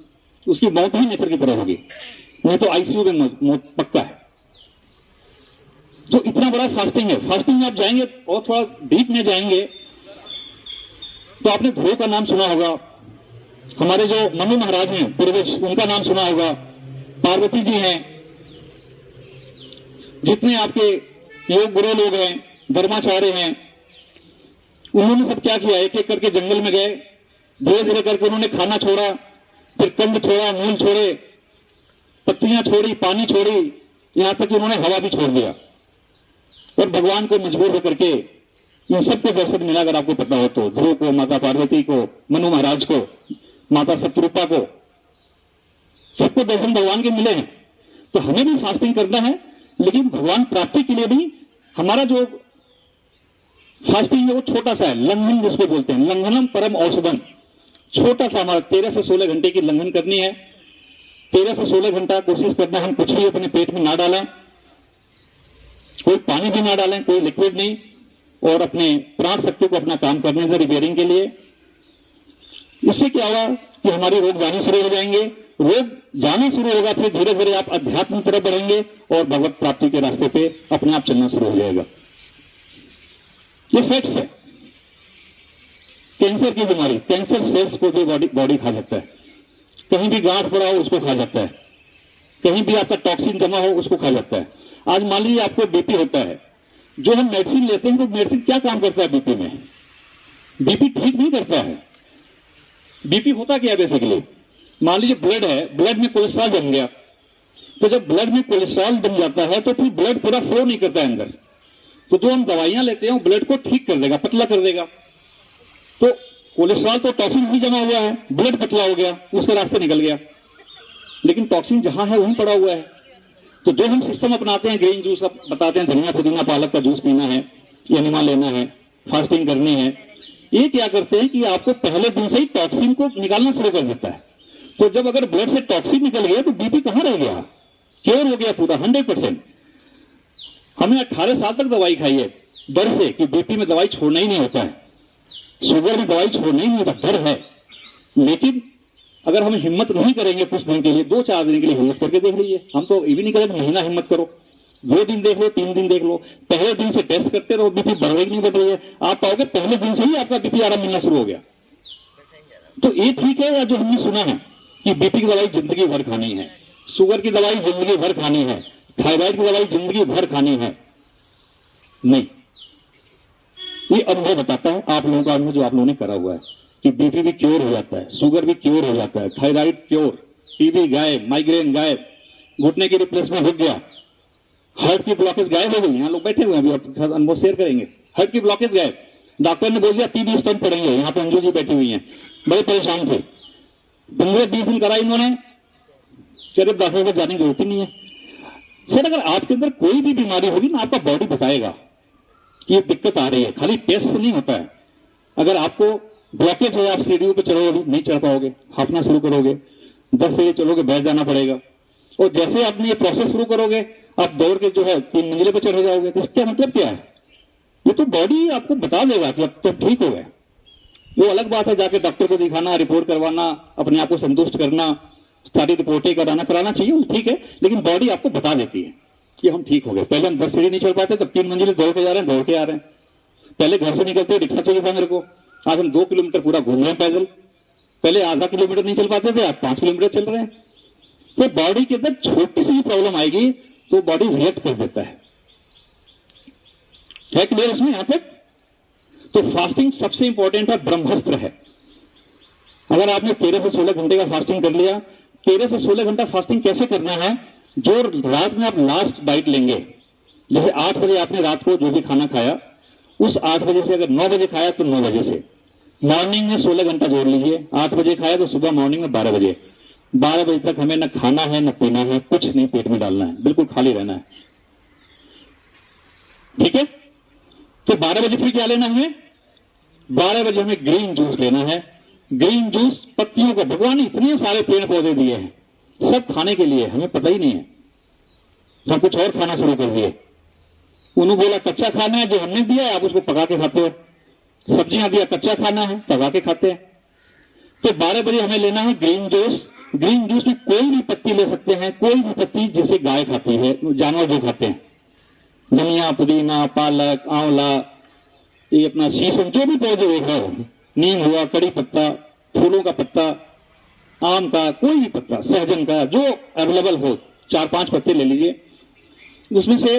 उसकी मौत ही नेचर की तरह होगी, नहीं तो आईसीयू में मौत पक्का है। तो इतना बड़ा फास्टिंग है। फास्टिंग में आप जाएंगे और थोड़ा डीप में जाएंगे तो आपने ध्रुव का नाम सुना होगा, हमारे जो मनु महाराज हैं पूर्वज, उनका नाम सुना होगा, पार्वती जी हैं, जितने आपके योग गुरु लोग हैं, धर्माचार्य हैं, उन्होंने सब क्या किया, एक एक करके जंगल में गए, धीरे धीरे करके उन्होंने खाना छोड़ा, फिर कंद छोड़ा, मूल छोड़े, पत्तियां छोड़ी, पानी छोड़ी, यहां तक कि उन्होंने हवा भी छोड़ दिया, और भगवान को मजबूर होकर के इन सबको दर्शन मिला। अगर आपको पता हो तो ध्रुव को, माता पार्वती को, मनु महाराज को, माता सतरूपा को, सबको दर्शन भगवान के मिले हैं। तो हमें भी फास्टिंग करना है, लेकिन भगवान प्राप्ति के लिए भी हमारा जो फास्टिंग है वो छोटा सा है, लंघन जिसको बोलते हैं, लंघनम परम औषधम। छोटा सा हमारा 13 से 16 घंटे की लंघन करनी है। 13 से 16 घंटा कोशिश करना हम कुछ भी अपने पेट में ना डालें, कोई पानी भी ना डालें, कोई लिक्विड नहीं, और अपने प्राण शक्ति को अपना काम करने से रिपेयरिंग के लिए। इससे क्या होगा कि हमारी रोग जाने शुरू हो जाएंगे, रोग जाना शुरू होगा, फिर धीरे धीरे आप अध्यात्म की तरफ बढ़ेंगे और भगवत प्राप्ति के रास्ते पे अपने आप चलना शुरू हो जाएगा। ये फैक्ट्स है। कैंसर की बीमारी, कैंसर सेल्स को भी बॉडी खा सकता है, कहीं भी गांठ पड़ा हो उसको खा जाता है, कहीं भी आपका टॉक्सिन जमा हो उसको खा जाता है। आज मान लीजिए आपको बीपी होता है, जो हम मेडिसिन लेते हैं, तो मेडिसिन क्या काम करता है बीपी में? बीपी ठीक नहीं करता है। बीपी होता क्या है बेसिकली? मान लीजिए ब्लड है, ब्लड में कोलेस्ट्रॉल जम गया, तो जब ब्लड में कोलेस्ट्रॉल जम जाता है तो फिर ब्लड पूरा फ्लो नहीं करता है अंदर, तो जो हम दवाइयां लेते हैं वो ब्लड को ठीक कर देगा, पतला कर देगा। तो कोलेस्ट्रॉल तो टॉक्सिन भी जमा हुआ है, ब्लड पतला हो गया, उसके रास्ते निकल गया, लेकिन टॉक्सिन जहां है वहीं पड़ा हुआ है। तो जो हम सिस्टम अपनाते हैं, ग्रीन जूस अब बताते हैं, धनिया पुदीना पालक का जूस पीना है, एनिमा लेना है, फास्टिंग करनी है, ये क्या करते हैं कि आपको पहले दिन से ही टॉक्सिन को निकालना शुरू कर देता है। तो जब अगर ब्लड से टॉक्सिन निकल गया तो बीपी कहां रह गया? क्योर हो गया पूरा 100%। हमने 18 साल तक दवाई खाई है डर से कि बीपी में दवाई छोड़ना ही नहीं होता है, शुगर में दवाई छोड़ना ही नहीं होता, डर है। लेकिन अगर हम हिम्मत नहीं करेंगे कुछ दिन के लिए, 2-4 दिन के लिए हिम्मत करके देख लीजिए, हम तो ये भी नहीं करेंगे महीना हिम्मत करो, 2 दिन देख लो, 3 दिन देख लो, पहले दिन से टेस्ट करते रहो, बीपी बढ़ रही नहीं बढ़ रही है, आप पाओगे पहले दिन से ही आपका बीपी आराम मिलना शुरू हो गया। तो ये ठीक है, या जो हमने सुना है कि बीपी की दवाई जिंदगी भर खानी है, शुगर की दवाई जिंदगी भर खानी है, थायराइड की दवाई जिंदगी भर खानी है, नहीं। ये अनुभव बताता है, आप लोगों का अनुभव जो आप लोगों ने करा हुआ है, कि बीपी भी क्योर हो जाता है, शुगर भी क्योर हो जाता है, थायराइड क्योर, टीबी गायब, माइग्रेन गायब, घुटने की रिप्लेसमेंट रुक गया, हार्ट की ब्लॉकेज गायब हो गई। यहाँ लोग बैठे हुए हैं, अभी अनुभव शेयर करेंगे, हार्ट की ब्लॉकेज गायब, डॉक्टर ने बोल दिया टीबी स्टेंट पड़ेंगे। यहाँ पे अंजू जी बैठी हुई हैं, बड़े परेशान थे, 15-20 दिन करा इन्होंने, कह रहे डॉक्टर को जाने की जरूरत ही नहीं है। सर अगर आपके अंदर कोई भी बीमारी होगी ना, आपका बॉडी बताएगा कि ये दिक्कत आ रही है, खाली टेस्ट से नहीं होता है। अगर आपको ब्लॉकेज है, आप सीढ़ियों पे चढ़ोगे नहीं चढ़ पाओगे, हाफना शुरू करोगे, 10 सीढ़ी चलोगे बैठ जाना पड़ेगा, और जैसे आपने ये प्रोसेस शुरू करोगे आप दौड़ के जो है 3 मंजिले पे चढ़ जाओगे। तो इसका मतलब क्या है? ये तो बॉडी आपको बता देगा कि अब तो ठीक हो गए। वो अलग बात है जाके डॉक्टर को दिखाना, रिपोर्ट करवाना, अपने आप को संतुष्ट करना, सारी रिपोर्टें कराना चाहिए, ठीक है, लेकिन बॉडी आपको बता देती है कि हम ठीक हो गए। पहले हम 10 सीढ़ी नहीं चढ़ पाते, तब 3 मंजिले दौड़ के जा रहे हैं, दौड़ के आ रहे हैं। पहले घर से निकलते रिक्शा चाहिए था मेरे को, आज हम 2 किलोमीटर पूरा घूम रहे हैं पैदल। पहले आधा किलोमीटर नहीं चल पाते थे, आज 5 किलोमीटर चल रहे हैं। तो बॉडी के अंदर छोटी सी प्रॉब्लम आएगी तो बॉडी रिएक्ट कर देता है क्लियर इसमें यहाँ पे? तो फास्टिंग सबसे इंपॉर्टेंट है, ब्रह्मास्त्र है। अगर आपने 13 से 16 घंटे का फास्टिंग कर लिया, 13 से 16 घंटा फास्टिंग कैसे करना है, जो रात में आप लास्ट बाइट लेंगे, जैसे 8 बजे आपने रात को जो भी खाना खाया, उस 8 बजे से अगर 9 बजे खाया तो 9 बजे से मॉर्निंग में 16 घंटा जोड़ लीजिए। 8 बजे खाया तो सुबह मॉर्निंग में 12 बजे, 12 बजे तक हमें न खाना है न पीना है, कुछ नहीं पेट में डालना है, बिल्कुल खाली रहना है, ठीक है। तो 12 बजे फिर क्या लेना है हमें, 12 बजे हमें ग्रीन जूस लेना है। ग्रीन जूस पत्तियों का, भगवान ने इतने सारे पेड़ पौधे दिए हैं सब खाने के लिए, हमें पता ही नहीं है, हम कुछ और खाना शुरू कर दिए। उन्होंने बोला कच्चा खाना है, जो हमने दिया है आप उसको पका के खाते हो। सब्जियां दिया, कच्चा खाना है, पका के खाते हैं। तो 12 बजे हमें लेना है ग्रीन जूस। ग्रीन जूस में कोई भी पत्ती ले सकते हैं, कोई भी पत्ती जिसे गाय खाती है, जानवर जो खाते हैं, धनिया, पुदीना, पालक, आंवला, ये अपना शीशम, जो भी पौधे देख रहे हो, नीम हुआ, कड़ी पत्ता, फूलों का पत्ता, आम का, कोई भी पत्ता, सहजन का, जो अवेलेबल हो, 4-5 पत्ते ले लीजिए। उसमें से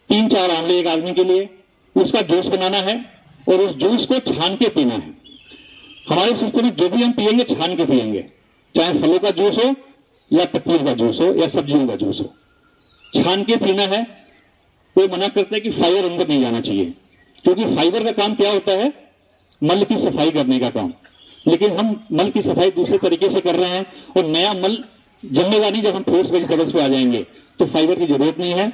3-4 आंवले एक आदमी के लिए, उसका जूस बनाना है और उस जूस को छान के पीना है। हमारे सिस्टम में जो भी हम पिएंगे छान के पिएंगे, चाहे फलों का जूस हो या पत्तियों का जूस हो या सब्जियों का जूस हो, छान के पीना है। कोई मना करता है कि फाइबर अंदर नहीं जाना चाहिए, क्योंकि फाइबर का काम क्या होता है, मल की सफाई करने का काम। लेकिन हम मल की सफाई दूसरे तरीके से कर रहे हैं और नया मल जमेगा नहीं। जब हम फ्रूट्स वेजिटेबल्स पे आ जाएंगे तो फाइबर की जरूरत नहीं है,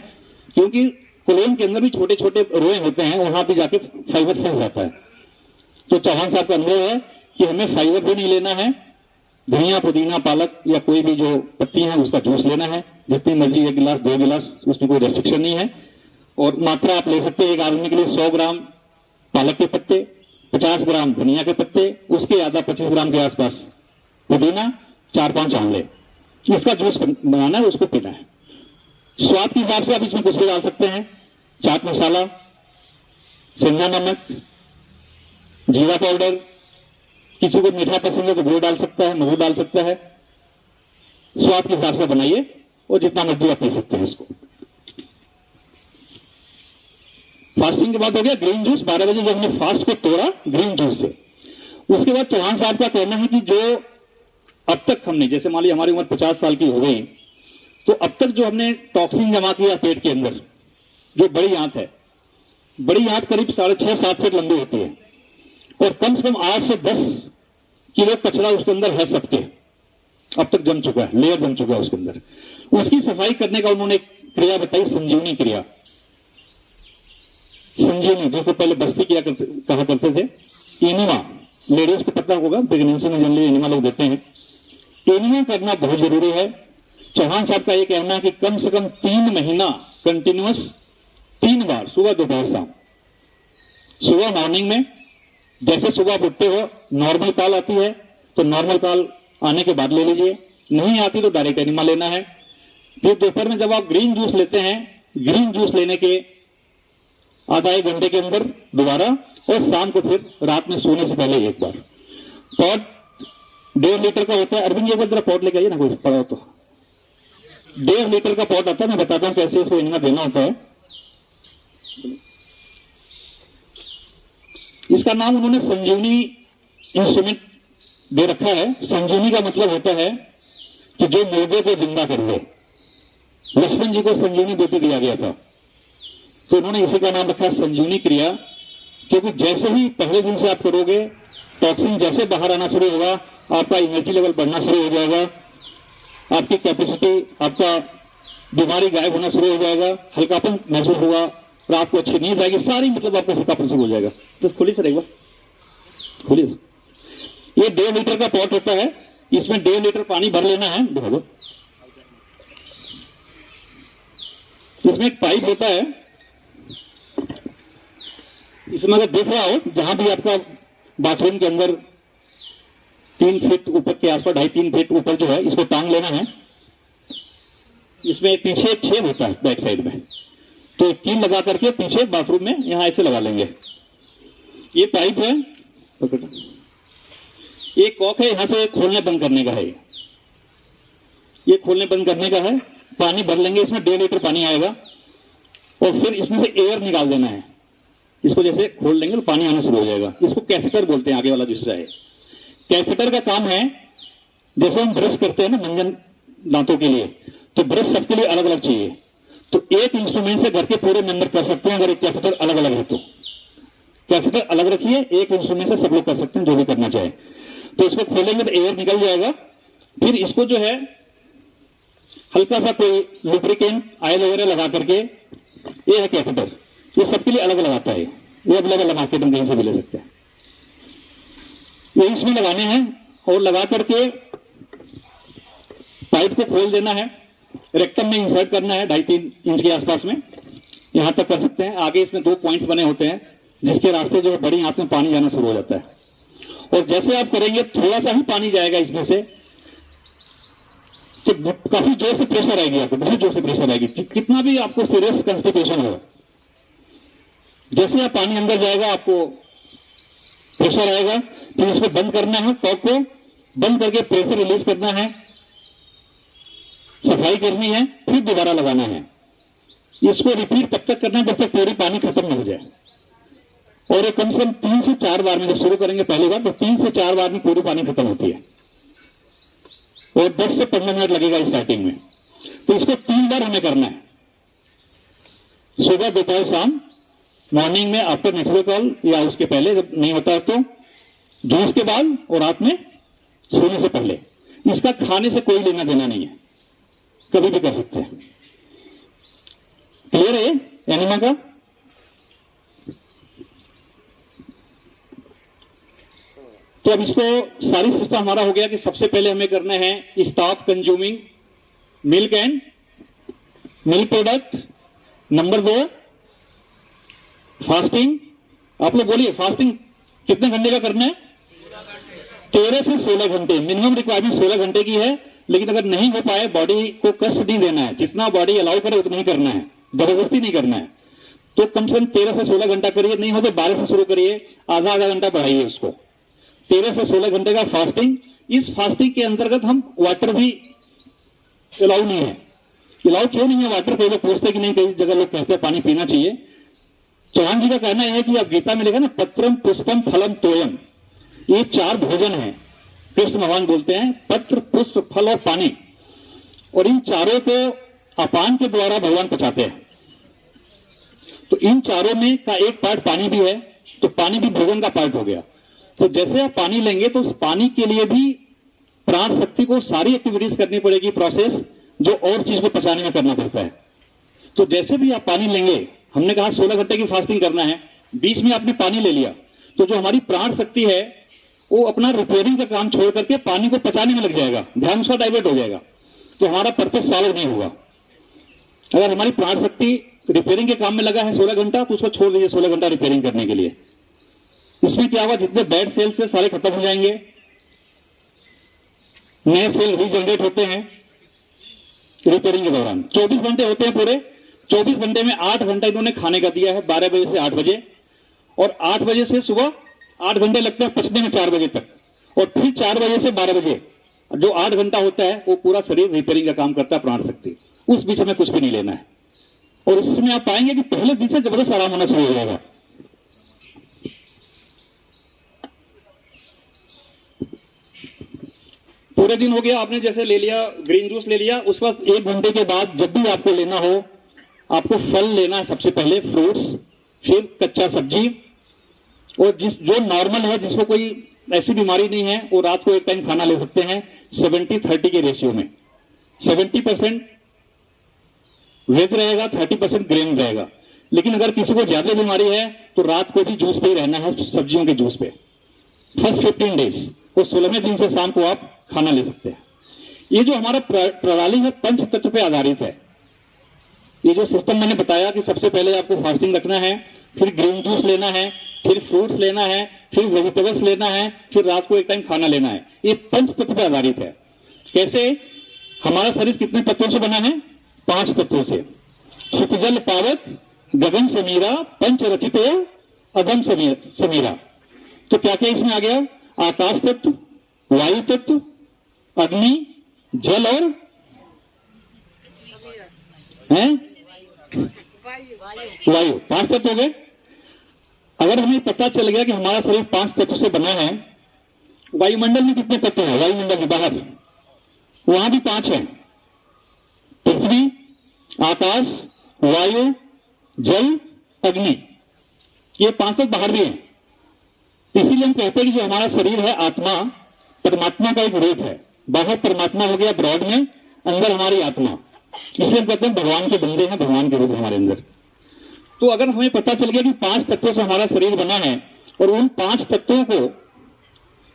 क्योंकि कोलोन के अंदर भी छोटे छोटे रोए होते हैं, वहां भी जाके फाइबर फंस जाता है। तो चौहान साहब का अनुभव है कि हमें फाइबर भी नहीं लेना है, धनिया, पुदीना, पालक या कोई भी जो पत्तियां हैं उसका जूस लेना है, जितनी मर्जी, 1 गिलास 2 गिलास, उसमें कोई रेस्ट्रिक्शन नहीं है। और मात्रा आप ले सकते हैं, एक आदमी के लिए 100 ग्राम पालक के पत्ते, 50 ग्राम धनिया के पत्ते, उसके आधा 25 ग्राम के आसपास पुदीना, 4-5 आंवले, इसका जूस बनाना है, उसको पीना है। स्वाद के हिसाब से आप इसमें कुछ भी डाल सकते हैं, चाट मसाला, सेंधा नमक, जीरा पाउडर, किसी को मीठा पसंद है तो गुड़ डाल सकता है, मधु डाल सकता है, स्वाद के हिसाब से बनाइए और जितना मर्जी आप पी सकते हैं इसको। फास्टिंग के बाद हो गया ग्रीन जूस। 12 बजे जब हमने फास्ट को तोड़ा ग्रीन जूस से, उसके बाद चौहान साहब का कहना है कि जो अब तक हमने, जैसे मान ली हमारी उम्र 50 साल की हो गई, तो अब तक जो हमने टॉक्सिन जमा किया पेट के अंदर, जो बड़ी आंत है, बड़ी आंत करीब 6.5-7 फीट लंबी होती है और कम से कम 8 से 10 किलो कचरा उसके अंदर है सबके, अब तक जम चुका है, लेयर जम चुका है उसके अंदर। उसकी सफाई करने का उन्होंने क्रिया बताई, संजीवनी क्रिया। संजीवनी, जिसको पहले बस्ती किया कहा करते थे, एनिमा, लेडीज को पता होगा, प्रेगनेंसी में जनरली एनिमा लोग देते हैं। एनिमा करना बहुत जरूरी है। चौहान साहब का यह कहना है कि कम से कम 3 महीना कंटिन्यूअस 3 बार, सुबह दोपहर शाम। सुबह मॉर्निंग में जैसे सुबह आप उठते हो, नॉर्मल कॉल आती है तो नॉर्मल कॉल आने के बाद ले लीजिए, नहीं आती तो डायरेक्ट एनिमा लेना है। फिर दोपहर में जब आप ग्रीन जूस लेते हैं, ग्रीन जूस लेने के आधा 1 घंटे के अंदर दोबारा, और शाम को फिर रात में सोने से पहले एक बार। पॉट 1.5 लीटर का होता है। अरविंद जी जरा पॉट लेके आइए ना, कोई पड़ा हो तो। 1.5 लीटर का पॉट आता है, मैं बताता हूं कैसे इसको एनिमा देना होता है। इसका नाम उन्होंने संजीवनी इंस्ट्रूमेंट दे रखा है। संजीवनी का मतलब होता है कि जो मुर्दे को जिंदा कर दे। लक्ष्मण जी को संजीवनी बूटी दिया गया था, तो उन्होंने इसी का नाम रखा है संजीवनी क्रिया, क्योंकि जैसे ही पहले दिन से आप करोगे, टॉक्सिन जैसे बाहर आना शुरू होगा, आपका एनर्जी लेवल बढ़ना शुरू हो जाएगा, आपकी कैपेसिटी, आपका बीमारी गायब होना शुरू हो जाएगा, हल्कापन महसूस होगा, रात को अच्छी नींद आएगी, सारी मतलब आपको हल्कापन शुरू हो जाएगा। तो खुली से रहेगा, खुली से। ये 1.5 लीटर का पॉट होता है, इसमें 1.5 लीटर पानी भर लेना है। देखो, इसमें एक पाइप होता है, इसमें अगर देख रहा हो, जहां भी आपका बाथरूम के अंदर 3 फीट ऊपर के आसपास, 2.5-3 फीट ऊपर जो है, इसको टांग लेना है। इसमें पीछे एक छेद होता है बैक साइड में, तो कील लगा करके पीछे बाथरूम में यहां ऐसे लगा लेंगे। ये पाइप है, एक कॉक है, यहां से खोलने बंद करने का है, ये खोलने बंद करने का है। पानी भर लेंगे, इसमें 1.5 लीटर पानी आएगा और फिर इसमें से एयर निकाल देना है। इसको जैसे खोल देंगे तो पानी आना शुरू हो जाएगा। इसको कैथेटर बोलते हैं, आगे वाला जो हिस्सा है। कैथेटर का काम है, जैसे हम ब्रश करते हैं ना मंजन दांतों के लिए, तो ब्रश सबके लिए अलग अलग चाहिए। तो एक इंस्ट्रूमेंट से घर के पूरे मेंबर कर सकते हैं अगर एक कैथेटर अलग अलग है तो। कैथेटर अलग रखिए, एक इंस्ट्रूमेंट से सब लोग कर सकते हैं जो भी करना चाहे। तो इसको खोलेंगे तो एयर निकल जाएगा। फिर इसको जो है हल्का सा कोई लुब्रिकेंट ऑयल वगैरह लगा करके, ये है कैथेटर, ये सबके लिए अलग लगाता है। ये अवेलेबल है मार्केट में, कहीं से भी ले सकते हैं। ये इसमें लगाने हैं और लगा करके पाइप को खोल देना है, रेक्टम में इंसर्ट करना है 2.5-3 इंच के आसपास में, यहां तक कर सकते हैं। आगे इसमें 2 पॉइंट्स बने होते हैं जिसके रास्ते जो है बड़ी आंत में पानी जाना शुरू हो जाता है। और जैसे आप करेंगे थोड़ा सा ही पानी जाएगा इसमें से, तो काफी जोर से प्रेशर आएगी, आपको बहुत जोर से प्रेशर आएगी, कितना भी आपको सीरियस कंस्टिपेशन हो। जैसे आप पानी अंदर जाएगा आपको प्रेशर आएगा। फिर इसको बंद करना है, टॉप को बंद करके प्रेशर रिलीज करना है, सफाई करनी है, फिर दोबारा लगाना है। इसको रिपीट तब तक करना है जब तक पूरी पानी खत्म नहीं हो जाए। और ये कम से कम 3 से 4 बार में, जब शुरू करेंगे पहली बार तो 3 से 4 बार में पूरी पानी खत्म होती है। और 10 से 15 मिनट लगेगा स्टार्टिंग में। तो इसको 3 बार हमें करना है, सुबह दोपहर शाम, मॉर्निंग में आफ्टर नेचुरल कॉल या उसके पहले जब नहीं होता है तो, जूस के बाद और रात में सोने से पहले। इसका खाने से कोई लेना देना नहीं है, कभी भी कर सकते हैं। क्लियर है एनिमा का? तो अब इसको सारी सिस्टम हमारा हो गया कि सबसे पहले हमें करना है stop consuming milk and milk product. Number 2 fasting. आप लोग बोलिए फास्टिंग कितने घंटे का करना है? 13 से 16 घंटे। मिनिमम रिक्वायरमेंट 16 घंटे की है, लेकिन अगर नहीं हो पाए, बॉडी को कष्ट नहीं देना है, जितना बॉडी अलाउ करे उतना ही करना है, जबरदस्ती नहीं करना है। तो कम से कम 13 से 16 घंटा करिए, नहीं हो तो 12 से शुरू करिए, आधा घंटा बढ़ाइए उसको। 13 से 16 घंटे का फास्टिंग। इस फास्टिंग के अंतर्गत हम वाटर भी अलाउ नहीं है। अलाउ क्यों नहीं है वाटर? कई लोग पूछते कि नहीं, कई जगह लोग कहते हैं पानी पीना चाहिए। चौहान जी का कहना यह है कि आप गीता में लिखा ना, पत्रम पुष्पम फलम तोयम, ये 4 भोजन है। कृष्ण भगवान बोलते हैं पत्र पुष्प फल और पानी, और इन चारों को अपान के द्वारा भगवान पचाते हैं। तो इन चारों में का एक पार्ट पानी भी है, तो पानी भी भोजन का पार्ट हो गया। तो जैसे आप पानी लेंगे तो उस पानी के लिए भी प्राण शक्ति को सारी एक्टिविटीज करनी पड़ेगी, प्रोसेस जो और चीज को पचाने में करना पड़ता है। तो जैसे भी आप पानी लेंगे, हमने कहा 16 घंटे की फास्टिंग करना है, बीच में आपने पानी ले लिया तो जो हमारी प्राण शक्ति है वो अपना रिपेयरिंग का काम छोड़ करके पानी को पचाने में लग जाएगा, ध्यान उसका डाइवर्ट हो जाएगा, तो हमारा पर्पस सॉल्व नहीं होगा। अगर हमारी प्राण शक्ति रिपेयरिंग के काम में लगा है 16 घंटा, तो उसको छोड़ दीजिए 16 घंटा रिपेयरिंग करने के लिए। इसमें क्या होगा, जितने बैड सेल्स से सारे खत्म हो जाएंगे, नए सेल रीजनरेट होते हैं रिपेयरिंग के दौरान। 24 घंटे होते हैं पूरे। 24 घंटे में 8 घंटा इन्होंने खाने का दिया है, 12 बजे से 8 बजे, और 8 बजे से सुबह 8 घंटे लगते हैं पचने में 4 बजे तक, और फिर 4 बजे से 12 बजे जो 8 घंटा होता है वो पूरा शरीर रिपेयरिंग का काम करता है, प्राण शक्ति। उस बीच में कुछ भी नहीं लेना है, और इसमें आप पाएंगे कि पहले दिन से जबरदस्त आराम होना शुरू हो जाएगा। पूरे दिन हो गया, आपने जैसे ले लिया ग्रीन जूस ले लिया, उसके बाद 1 घंटे के बाद जब भी आपको लेना हो, आपको फल लेना है सबसे पहले, फ्रूट्स, फिर कच्चा सब्जी, और जो नॉर्मल है, जिसको कोई ऐसी बीमारी नहीं है, वो रात को एक टाइम खाना ले सकते हैं 70-30 के रेशियो में। 70% वेज रहेगा, 30% ग्रेन रहेगा। लेकिन अगर किसी को ज्यादा बीमारी है तो रात को भी जूस पे ही रहना है, सब्जियों के जूस पे। फर्स्ट 15 डेज, और 16वें दिन से शाम को आप खाना ले सकते हैं। ये जो हमारा प्रणाली है पंच तत्व पे आधारित है। ये जो सिस्टम मैंने बताया कि सबसे पहले आपको फास्टिंग रखना है, फिर ग्रीन जूस लेना है, फिर फ्रूट्स लेना है, फिर वेजिटेबल्स लेना है, फिर रात को एक टाइम खाना लेना है। ये पंच तत्व पे आधारित है। कैसे? हमारा शरीर कितने तत्वों से बना है? 5 तत्वों से। क्षितिजल पावक गगन समीरा पंच रचितो अगम समीरा। तो क्या क्या इसमें आ गया? आकाश तत्व, वायु तत्व, अग्नि, जल और वायु, 5 तत्व हो गए। अगर हमें पता चल गया कि हमारा शरीर 5 तत्व से बना है, वायुमंडल में कितने तत्व हैं? वायुमंडल के बाहर वहां भी 5 हैं, पृथ्वी, आकाश, वायु, जल, अग्नि, ये 5 तत्व बाहर भी हैं। इसीलिए हम कहते हैं कि जो हमारा शरीर है, आत्मा परमात्मा का एक रूप है। बाहर परमात्मा हो गया ब्रॉड में, अंदर हमारी आत्मा, इसलिए हम कहते हैं भगवान के बंदे हैं, भगवान के रूप हमारे अंदर। तो अगर हमें पता चल गया कि 5 तत्वों से हमारा शरीर बना है और उन 5 तत्वों को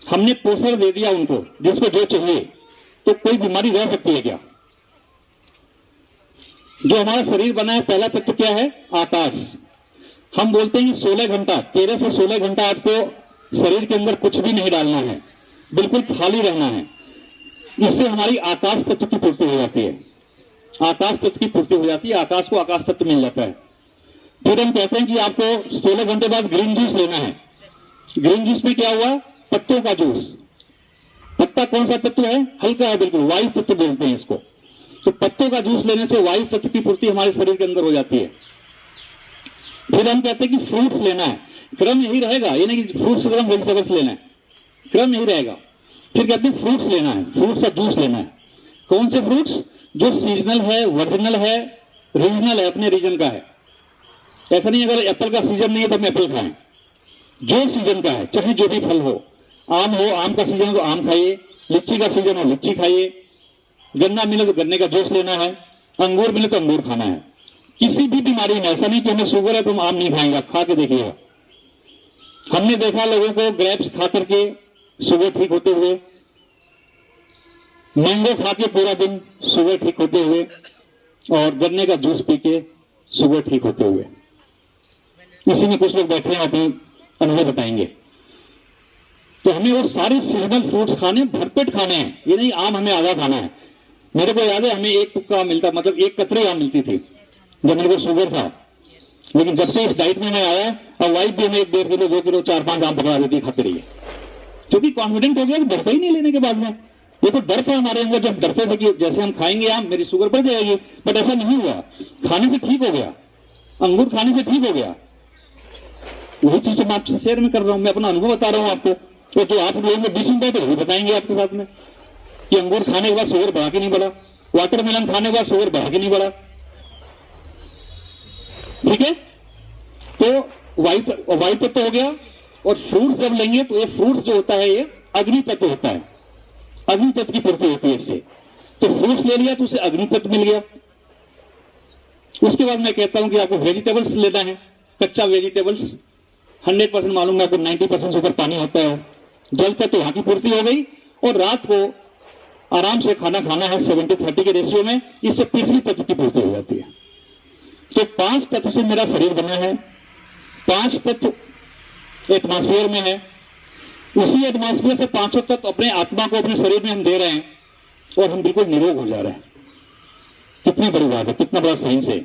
हमने पोषण दे दिया उनको, जिसको जो चाहिए, तो कोई बीमारी रह सकती है क्या? जो हमारा शरीर बना है, पहला तत्व क्या है? आकाश। हम बोलते हैं कि 16 घंटा, 13 से 16 घंटा आपको शरीर के अंदर कुछ भी नहीं डालना है, बिल्कुल खाली रहना है। इससे हमारी आकाश तत्व की पूर्ति हो जाती है। आकाश तत्व की पूर्ति हो जाती है, आकाश को आकाश तत्व मिल जाता है। फिर हम कहते हैं कि आपको 16 घंटे बाद ग्रीन जूस लेना है। ग्रीन जूस में क्या हुआ? पत्तों का जूस। पत्ता कौन सा तत्व है? हल्का है बिल्कुल, वायु तत्व बोलते हैं इसको। तो पत्तों का जूस लेने से वायु तत्व की पूर्ति हमारे शरीर के अंदर हो जाती है। फिर हम कहते हैं कि फ्रूट्स लेना है, क्रम यही रहेगा, ये नहीं कि फ्रूट्स क्रम वेजिटेबल्स लेना है, क्रम यही रहेगा। फिर कहते हैं फ्रूट्स लेना है, फ्रूट्स का जूस लेना है। कौन से फ्रूट्स? जो सीजनल है, वर्जिनल है, रीजनल है, अपने रीजन का है। ऐसा नहीं अगर एप्पल का सीजन नहीं है तो हम एप्पल खाएं, जो सीजन का है, चाहे जो भी फल हो। आम हो, आम का सीजन हो तो आम खाइए, लीची का सीजन हो लीची खाइए, गन्ना मिले तो गन्ने का जूस लेना है, अंगूर मिले तो अंगूर खाना है। किसी भी बीमारी में ऐसा नहीं कि हमें शुगर है तो हम आम नहीं खाएंगे, आप खा के देखिएगा। हमने देखा लोगों को ग्रेप्स खा करके शुगर ठीक होते हुए, मैंगो खा के पूरा दिन शुगर ठीक होते हुए, और गन्ने का जूस पी के शुगर ठीक होते हुए। इसी में कुछ लोग बैठे हैं, अपने अनुभव बताएंगे। तो हमें वो सारे सीजनल फ्रूट्स खाने, भरपेट खाने हैं, ये नहीं आम हमें आधा खाना है। मेरे को याद है हमें एक टुक्का मिलता, मतलब एक कतरी आम मिलती थी जब मेरे को शुगर था। लेकिन जब से इस डाइट में मैं आया, और वाइफ भी हमें 1.5 किलो 2 किलो 4-5 आम पकड़ा देती, खाते रहिए, क्योंकि कॉन्फिडेंट हो गया कि डरता ही नहीं लेने के बाद में। ये तो डर था हमारे अंदर, जब डरते थे कि जैसे हम खाएंगे आम मेरी शुगर बढ़ जाएगी, बट ऐसा नहीं हुआ। खाने से ठीक हो गया, अंगूर खाने से ठीक हो गया। वही चीज तो मैं आपसे शेयर में कर रहा हूं, मैं अपना अनुभव बता रहा हूं आपको। तो जो आप लोगों को डिसइंपैक्ट है वो बताएंगे आपके साथ में कि अंगूर खाने के बाद शुगर बढ़ा के नहीं बढ़ा, वाटरमेलन खाने के बाद शुगर बढ़ा के नहीं बढ़ा। ठीक है, तो वायु तत्व हो गया। और फ्रूट्स जब लेंगे तो ये फ्रूट्स जो होता है ये अग्नि तत्व होता है, अग्नि तत्व की पूर्ति होती है इससे। तो फ्रूट्स ले लिया तो उसे अग्नि तत्व मिल गया। उसके बाद मैं कहता हूं कि आपको वेजिटेबल्स लेना है, कच्चा वेजिटेबल्स। 100% मालूम है आपको, 90% से ऊपर पानी होता है। जल तत्व वहां की पूर्ति हो गई। और रात को आराम से खाना खाना है 70-30 के रेशियो में, इससे पृथ्वी तत्व की पूर्ति हो जाती है। तो 5 तत्व से मेरा शरीर बना है, 5 तत्व एटमॉस्फेयर में है। उसी एटमॉस्फेयर से 5 तत्व अपने आत्मा को अपने शरीर में हम दे रहे हैं, और हम बिल्कुल निरोग हो जा रहे हैं। कितनी बड़ी बात है, कितना बड़ा साइंस है।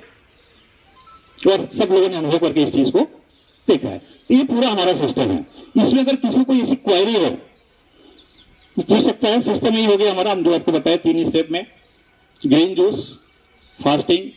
और सब लोगों ने अनुभव करके इस चीज को देखा है। ये पूरा हमारा सिस्टम है। इसमें अगर किसी को ऐसी क्वेरी हो पूछ सकता है। सिस्टम यही हो गया हमारा, हम जो आपको बताया 3 स्टेप में, ग्रीन जूस, फास्टिंग,